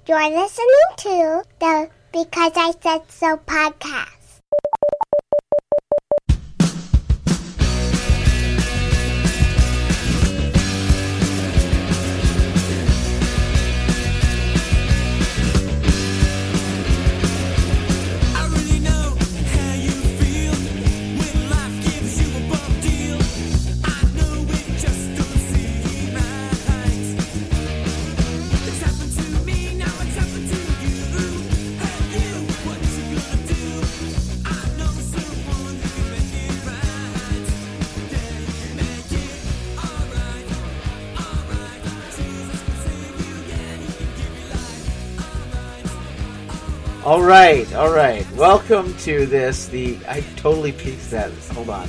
You're listening to the Because I Said So podcast. All right. Welcome to this. I totally peaked that. Hold on.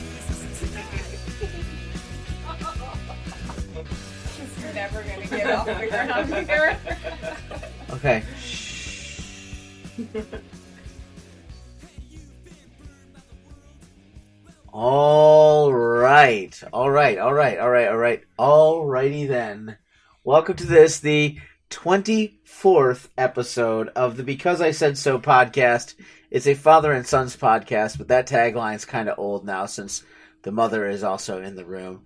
You're never gonna get off the ground here. Okay. All right. Alrighty then. Welcome to this, the 24th episode of the Because I Said So podcast. It's a father and son's podcast, but that tagline's kind of old now since the mother is also in the room.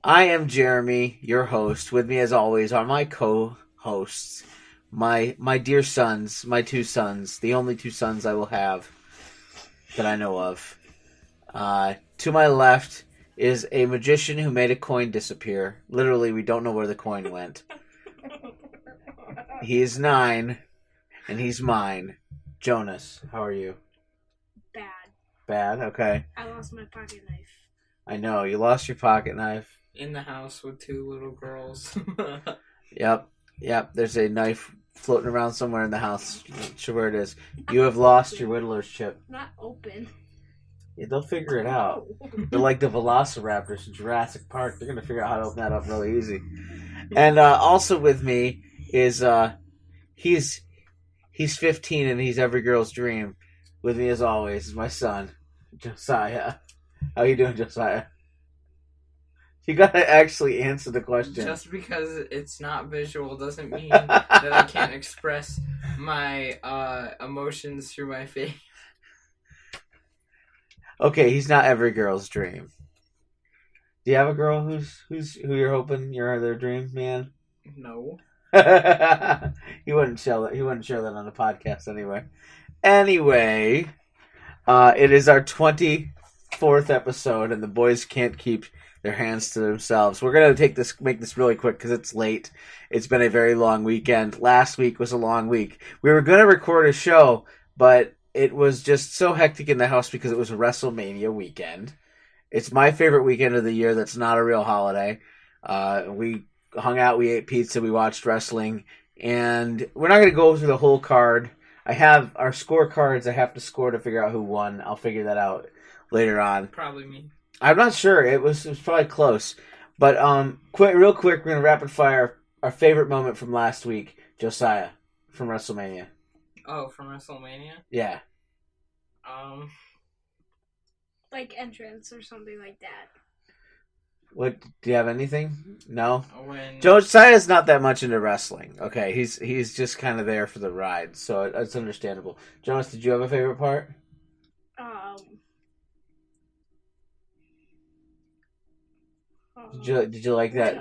I am Jeremy, your host. With me as always are my co-hosts, my dear sons, my two sons, the only two sons I will have that I know of. To my left is a magician who made a coin disappear. Literally, we don't know where the coin went. He is 9, and he's mine. Jonas, how are you? Bad? Okay. I lost my pocket knife. I know, you lost your pocket knife. In the house with 2 little girls. Yep, there's a knife floating around somewhere in the house. Not sure where it is. You have lost your whittler's chip. Not open. Yeah, they'll figure it out. They're like the velociraptors in Jurassic Park. They're going to figure out how to open that up really easy. And also with me is he's 15 and he's every girl's dream. With me as always is my son, Josiah. How you doing, Josiah? You gotta actually answer the question. Just because it's not visual doesn't mean that I can't express my emotions through my face. Okay, he's not every girl's dream. Do you have a girl who you're hoping you're their dream man? No. He wouldn't share that on the podcast anyway. Anyway, it is our 24th episode, and the boys can't keep their hands to themselves. We're gonna make this really quick because it's late. It's been a very long weekend. Last week was a long week. We were gonna record a show, but it was just so hectic in the house because it was a Wrestlemania weekend. It's my favorite weekend of the year that's not a real holiday. We hung out, we ate pizza, we watched wrestling, and we're not going to go through the whole card. I have our scorecards I have to score to figure out who won. I'll figure that out later on. Probably me. I'm not sure. It was probably close. But real quick, we're going to rapid fire our favorite moment from last week. Josiah, from WrestleMania. Oh, from WrestleMania? Yeah. Like entrance or something like that. What, do you have anything? No? When Josiah's not that much into wrestling. Okay, he's just kind of there for the ride, so it's understandable. Jonas, did you have a favorite part? Did you like that?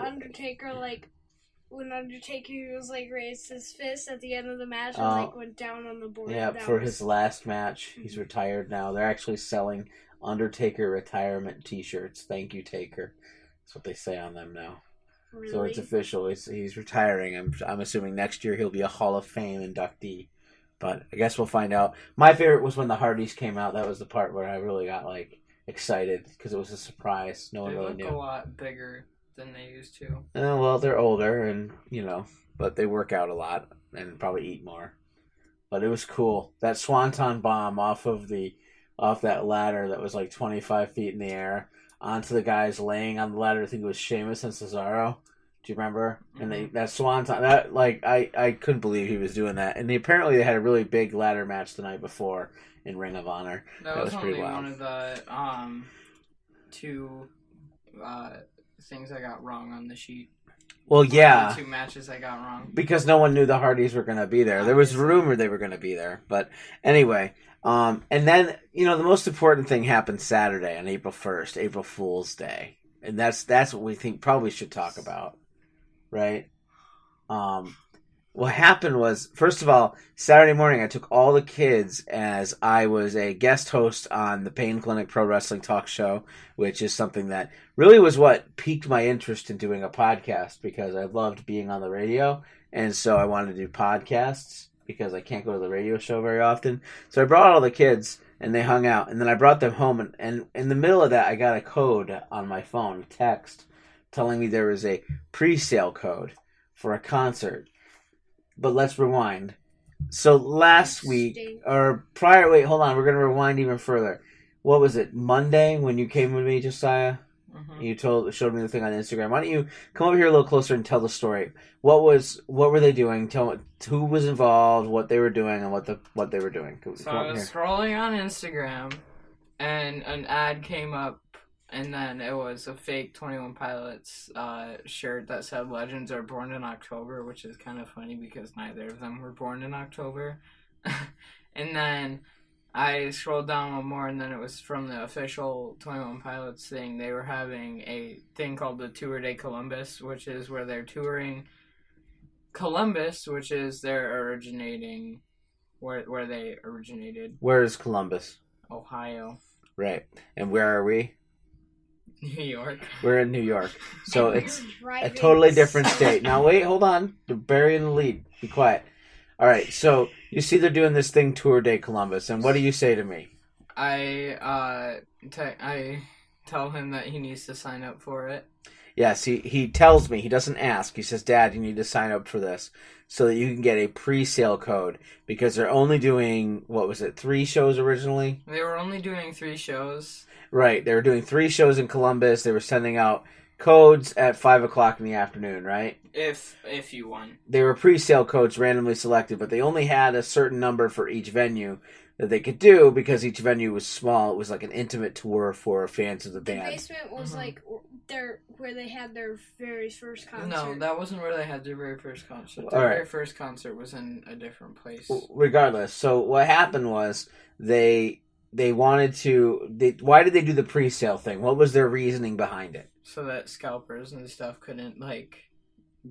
When Undertaker was raised his fist at the end of the match and went down on the board. Yeah, for his last match. He's retired now. They're actually selling Undertaker retirement T-shirts. Thank you, Taker. That's what they say on them now. Really? So it's official. He's retiring. I'm assuming next year he'll be a Hall of Fame inductee. But I guess we'll find out. My favorite was when the Hardys came out. That was the part where I really got excited because it was a surprise. No one really knew. They look a lot bigger than they used to. Well, they're older and but they work out a lot and probably eat more. But it was cool. That Swanton bomb off that ladder that was 25 feet in the air onto the guys laying on the ladder. I think it was Sheamus and Cesaro. Do you remember? Mm-hmm. And that Swanton, that I couldn't believe he was doing that. And apparently they had a really big ladder match the night before in Ring of Honor. That was pretty wild. One of the two things I got wrong on the sheet. Well, yeah. The 2 matches I got wrong. Because no one knew the Hardys were going to be there. There was rumor they were going to be there. But anyway, and then, the most important thing happened Saturday on April 1st, April Fool's Day. And that's what we think probably should talk about, right? What happened was, first of all, Saturday morning I took all the kids as I was a guest host on the Pain Clinic Pro Wrestling Talk Show, which is something that really was what piqued my interest in doing a podcast, because I loved being on the radio, and so I wanted to do podcasts because I can't go to the radio show very often. So I brought all the kids, and they hung out, and then I brought them home, and in the middle of that I got a code on my phone, a text, telling me there was a pre-sale code for a concert. But let's rewind. So last week, or prior, wait, hold on, we're going to rewind even further. What was it, Monday, when you came with me, Josiah? Mm-hmm. You showed me the thing on Instagram. Why don't you come over here a little closer and tell the story? What were they doing? Tell me who was involved, what they were doing, and what they were doing. So I was scrolling on Instagram, and an ad came up. And then it was a fake 21 Pilots shirt that said Legends are born in October, which is kind of funny because neither of them were born in October. And then I scrolled down one more, and then it was from the official 21 Pilots thing. They were having a thing called the Tour de Columbus, which is where they're touring Columbus, which is their originating, where they originated. Where is Columbus? Ohio. Right. And where are we? New York. We're in New York. So it's a totally different state. Now wait, hold on. You're burying the lead. Be quiet. All right, so you see they're doing this thing, Tour de Columbus, and what do you say to me? I tell him that he needs to sign up for it. Yes, he tells me. He doesn't ask. He says, Dad, you need to sign up for this so that you can get a pre-sale code, because they're only doing, 3 shows originally? They were only doing 3 shows. Right, they were doing 3 shows in Columbus. They were sending out codes at 5 o'clock in the afternoon, right? If you won. They were pre-sale codes randomly selected, but they only had a certain number for each venue that they could do because each venue was small. It was like an intimate tour for fans of the band. The basement was like where they had their very first concert. No, that wasn't where they had their very first concert. Their very first concert was in a different place. Regardless, so what happened was they wanted to... why did they do the pre-sale thing? What was their reasoning behind it? So that scalpers and stuff couldn't,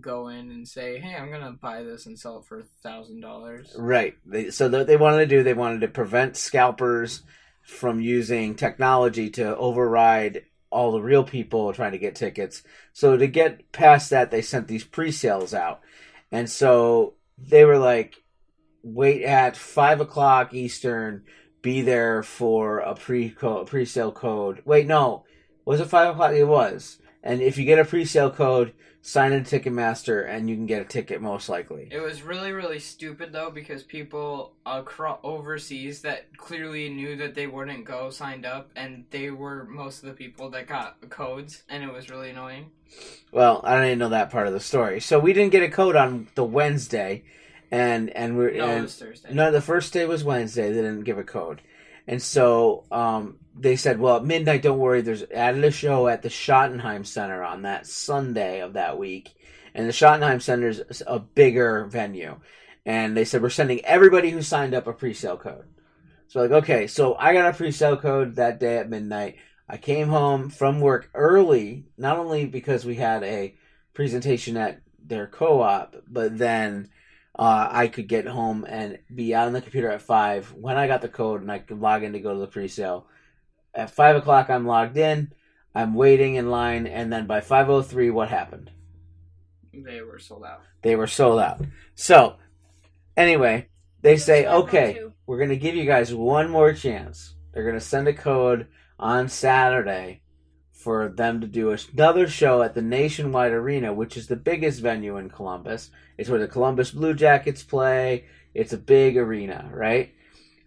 go in and say, hey, I'm going to buy this and sell it for $1,000. Right. They wanted to prevent scalpers from using technology to override all the real people trying to get tickets. So to get past that, they sent these pre-sales out. And so they were like, wait at 5 o'clock Eastern, be there for a pre-sale code. Wait, no. Was it 5 o'clock? It was. And if you get a pre-sale code, sign in Ticketmaster and you can get a ticket most likely. It was really, really stupid though, because people overseas that clearly knew that they wouldn't go signed up, and they were most of the people that got codes, and it was really annoying. Well, I didn't know that part of the story. So we didn't get a code on the Wednesday, and it was Thursday. No, the first day was Wednesday. They didn't give a code. And so they said, well, at midnight, don't worry, there's added a show at the Schottenheim Center on that Sunday of that week. And the Schottenheim Center is a bigger venue. And they said, we're sending everybody who signed up a pre-sale code. So okay, so I got a pre-sale code that day at midnight. I came home from work early, not only because we had a presentation at their co-op, but then... I could get home and be out on the computer at 5 when I got the code, and I could log in to go to the pre-sale. At 5 o'clock, I'm logged in. I'm waiting in line, and then by 5:03, what happened? They were sold out. So, anyway, they say, okay, we're going to give you guys one more chance. They're going to send a code on Saturday for them to do another show at the Nationwide Arena, which is the biggest venue in Columbus. It's where the Columbus Blue Jackets play. It's a big arena, right?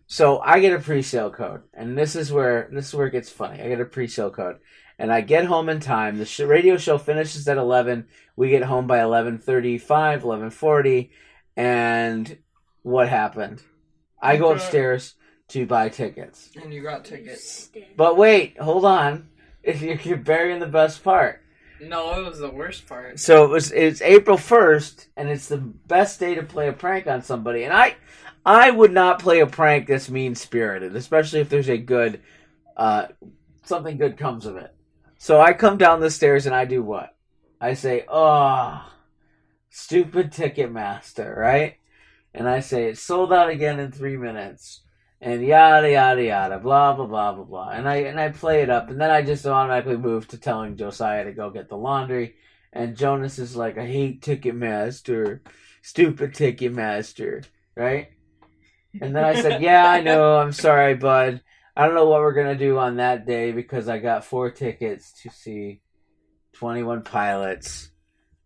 So I get a pre-sale code, and this is where it gets funny. I get a pre-sale code, and I get home in time. The radio show finishes at 11. We get home by 11:35, 11:40, and what happened? I go upstairs to buy tickets. And you got tickets. But wait, hold on. You're burying the best part. No, it was the worst part. So it's April 1st, and it's the best day to play a prank on somebody. And I would not play a prank that's mean-spirited, especially if there's a good, something good comes of it. So I come down the stairs and I do what? I say, oh, stupid Ticketmaster, right? And I say, it's sold out again in 3 minutes. And yada, yada, yada, blah, blah, blah, blah, blah. And I play it up, and then I just automatically move to telling Josiah to go get the laundry. And Jonas is like, I hate Ticketmaster, stupid Ticketmaster, right? And then I said, yeah, I know, I'm sorry, bud. I don't know what we're going to do on that day because I got 4 tickets to see 21 Pilots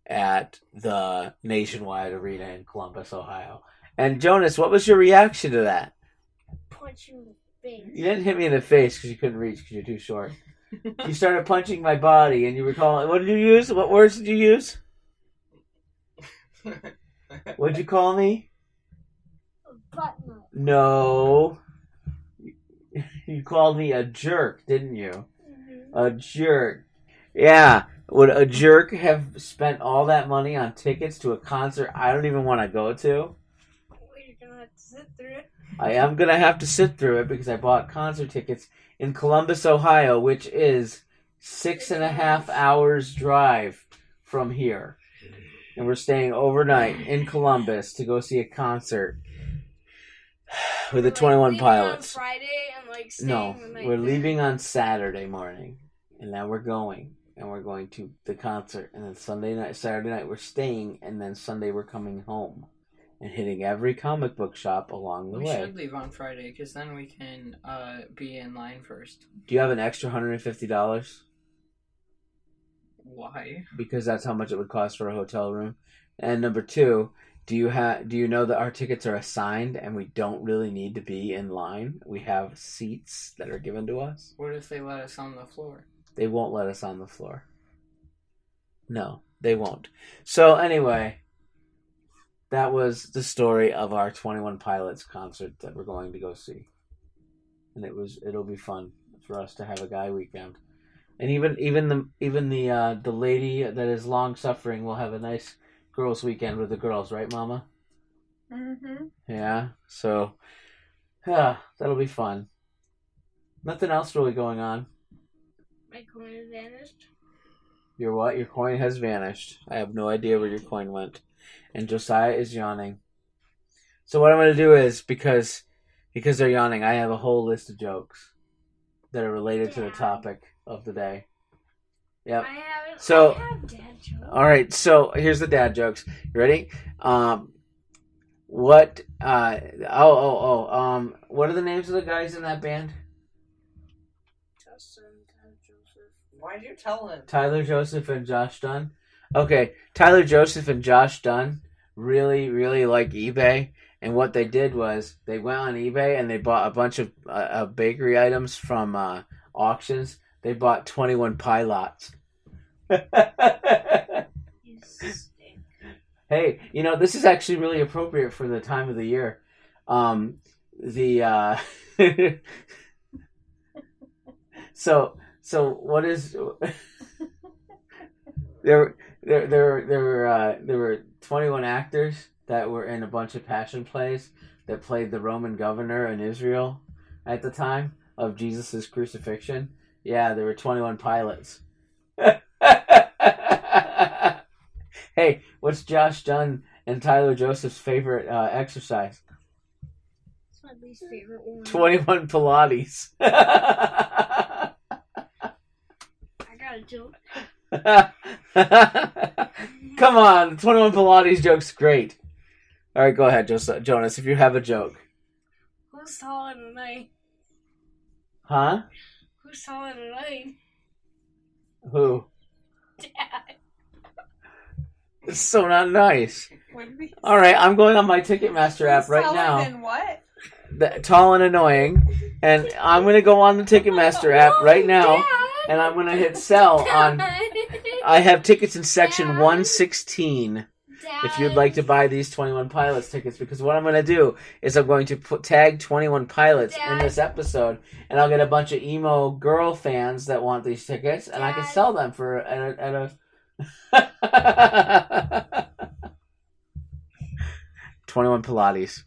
at the Nationwide Arena in Columbus, Ohio. And Jonas, what was your reaction to that? Punch you in the face. You didn't hit me in the face because you couldn't reach because you're too short. You started punching my body, and you were calling. What did you use? What words did you use? What'd you call me? Button. No. You called me a jerk, didn't you? Mm-hmm. A jerk. Yeah. Would a jerk have spent all that money on tickets to a concert I don't even want to go to? Well, you're going to have to sit through it. I am going to have to sit through it because I bought concert tickets in Columbus, Ohio, which is 6.5 hours drive from here. And we're staying overnight in Columbus to go see a concert with the 21 Pilots. On Friday and staying No, the night we're there. leaving on Saturday morning. And now we're going. And we're going to the concert. And then Saturday night we're staying. And then Sunday we're coming home. And hitting every comic book shop along the way. We should leave on Friday, because then we can be in line first. Do you have an extra $150? Why? Because that's how much it would cost for a hotel room. And number 2, do you know that our tickets are assigned and we don't really need to be in line? We have seats that are given to us. What if they let us on the floor? They won't let us on the floor. No, they won't. So anyway, that was the story of our 21 Pilots concert that we're going to go see. And it'll be fun for us to have a guy weekend. And even the lady that is long suffering will have a nice girls weekend with the girls, right, Mama? Mm-hmm. Yeah. So that'll be fun. Nothing else really going on. My coin has vanished. Your what? Your coin has vanished. I have no idea where your coin went. And Josiah is yawning. So what I'm going to do is, because they're yawning, I have a whole list of jokes that are related to the topic of the day. Yep. I have dad jokes. All right, so here's the dad jokes. You ready? What are the names of the guys in that band? Justin, Joseph. Why'd you tell him? Tyler Joseph and Josh Dunn. Okay, Tyler Joseph and Josh Dunn really, really like eBay. And what they did was they went on eBay and they bought a bunch of bakery items from auctions. They bought 21 Pilots. You stink. Hey, this is actually really appropriate for the time of the year. So what is there were 21 actors that were in a bunch of passion plays that played the Roman governor in Israel at the time of Jesus' crucifixion. Yeah, there were 21 Pilots. Hey, what's Josh Dunn and Tyler Joseph's favorite exercise? It's my least favorite one. 21 Pilates. I got a joke. Come on, 21 Pilates joke's great. All right, go ahead, Jonas, if you have a joke. Who's taller than I? Huh? Who's taller than I? Who? Dad. It's so not nice. What did we All right, I'm going on my Ticketmaster app right now. Then what? Tall and annoying. And I'm going to go on the Ticketmaster app right now. And I'm going to hit sell on... I have tickets in section 116. If you'd like to buy these 21 Pilots tickets, because what I'm going to do is I'm going to tag 21 Pilots in this episode, and I'll get a bunch of emo girl fans that want these tickets, and I can sell them for at 21 Pilates.